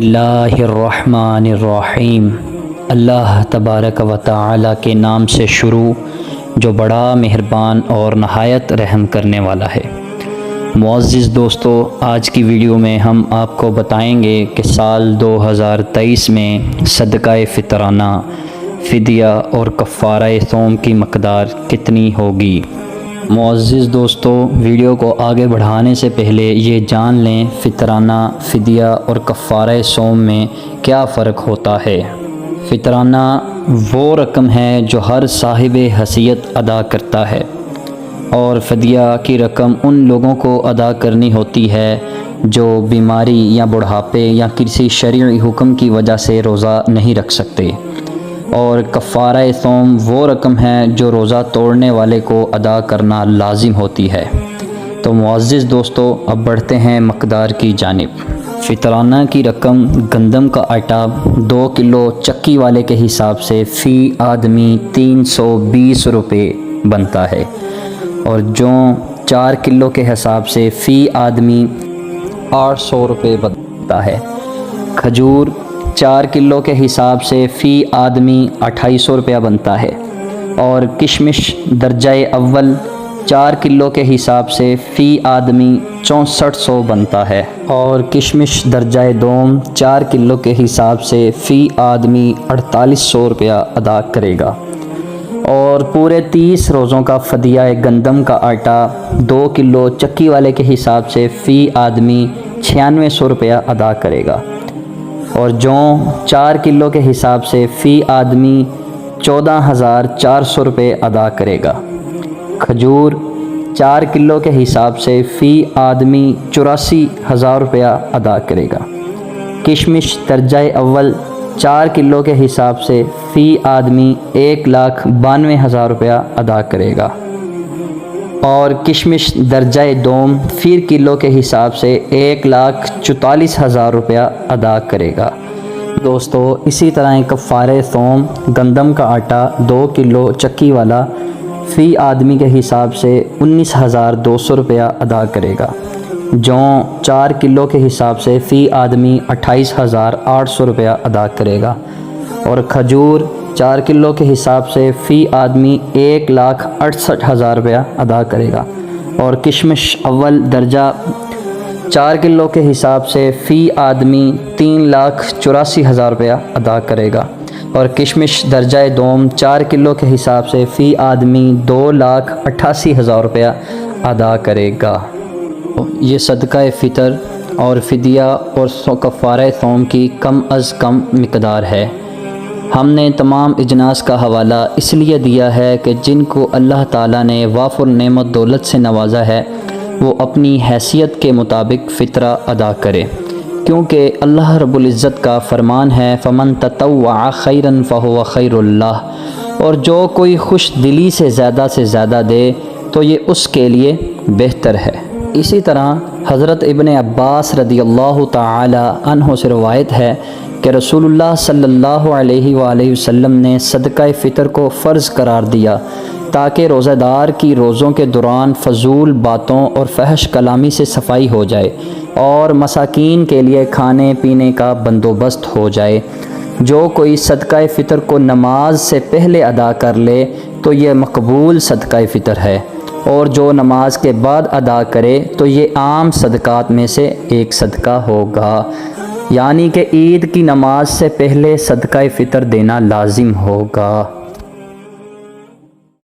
اللہ الرحمن الرحیم۔ اللہ تبارک و تعالی کے نام سے شروع جو بڑا مہربان اور نہایت رحم کرنے والا ہے۔ معزز دوستو، آج کی ویڈیو میں ہم آپ کو بتائیں گے کہ سال 2023 میں صدقہ فطرانہ، فدیہ اور کفارہ صوم کی مقدار کتنی ہوگی۔ معزز دوستو، ویڈیو کو آگے بڑھانے سے پہلے یہ جان لیں فطرانہ، فدیہ اور کفارہ صوم میں کیا فرق ہوتا ہے۔ فطرانہ وہ رقم ہے جو ہر صاحب حیثیت ادا کرتا ہے، اور فدیہ کی رقم ان لوگوں کو ادا کرنی ہوتی ہے جو بیماری یا بڑھاپے یا کسی شرعی حکم کی وجہ سے روزہ نہیں رکھ سکتے، اور کفارہ صوم وہ رقم ہے جو روزہ توڑنے والے کو ادا کرنا لازم ہوتی ہے۔ تو معزز دوستو، اب بڑھتے ہیں مقدار کی جانب۔ فطرانہ کی رقم گندم کا آٹا 2 کلو چکی والے کے حساب سے فی آدمی 320 روپے بنتا ہے، اور جو 4 کلو کے حساب سے فی آدمی 800 روپے بنتا ہے۔ کھجور 4 کلو کے حساب سے فی آدمی 2800 روپیہ بنتا ہے، اور کشمش درجہ اول 4 کلو کے حساب سے فی آدمی 6400 بنتا ہے، اور کشمش درجہ دوم 4 کلو کے حساب سے فی آدمی 4800 روپیہ ادا کرے گا، اور پورے 30 روزوں کا فدیہ گندم کا آٹا 2 کلو چکی والے کے حساب سے فی آدمی 9600 روپیہ ادا کرے گا، اور جو 4 کلو کے حساب سے فی آدمی 14400 روپے ادا کرے گا۔ کھجور 4 کلو کے حساب سے فی آدمی 84000 روپیہ ادا کرے گا۔ کشمش درجہ اول 4 کلو کے حساب سے فی آدمی 1,92,000 روپیہ ادا کرے گا، اور کشمش درجہ دوم فی کلو کے حساب سے 1,44,000 روپیہ ادا کرے گا۔ دوستو، اسی طرح کفارہ صوم گندم کا آٹا 2 کلو چکی والا فی آدمی کے حساب سے 19,200 روپیہ ادا کرے گا، جو 4 کلو کے حساب سے فی آدمی 28,800 روپیہ ادا کرے گا، اور کھجور 4 کلو کے حساب سے فی آدمی 1,68,000 روپیہ ادا کرے گا، اور کشمش اول درجہ 4 کلو کے حساب سے فی آدمی 3,84,000 روپیہ ادا کرے گا، اور کشمش درجہ دوم 4 کلو کے حساب سے فی آدمی 2,88,000 روپیہ ادا کرے گا۔ یہ صدقہ فطر اور فدیہ اور کفارہ صوم کی کم از کم مقدار ہے۔ ہم نے تمام اجناس کا حوالہ اس لیے دیا ہے کہ جن کو اللہ تعالیٰ نے وافر نعمت دولت سے نوازا ہے وہ اپنی حیثیت کے مطابق فطرہ ادا کرے، کیونکہ اللہ رب العزت کا فرمان ہے فَمَن تَطَوَّعَ خَيْرًا فَهُوَ خَيْرٌ لَّهُ، اور جو کوئی خوش دلی سے زیادہ دے تو یہ اس کے لیے بہتر ہے۔ اسی طرح حضرت ابن عباس رضی اللہ تعالی عنہ سے روایت ہے کہ رسول اللہ صلی اللہ علیہ وآلہ وسلم نے صدقہ فطر کو فرض قرار دیا تاکہ روزہ دار کی روزوں کے دوران فضول باتوں اور فحش کلامی سے صفائی ہو جائے، اور مساکین کے لیے کھانے پینے کا بندوبست ہو جائے۔ جو کوئی صدقہ فطر کو نماز سے پہلے ادا کر لے تو یہ مقبول صدقہ فطر ہے، اور جو نماز کے بعد ادا کرے تو یہ عام صدقات میں سے ایک صدقہ ہوگا، یعنی کہ عید کی نماز سے پہلے صدقہ فطر دینا لازم ہوگا۔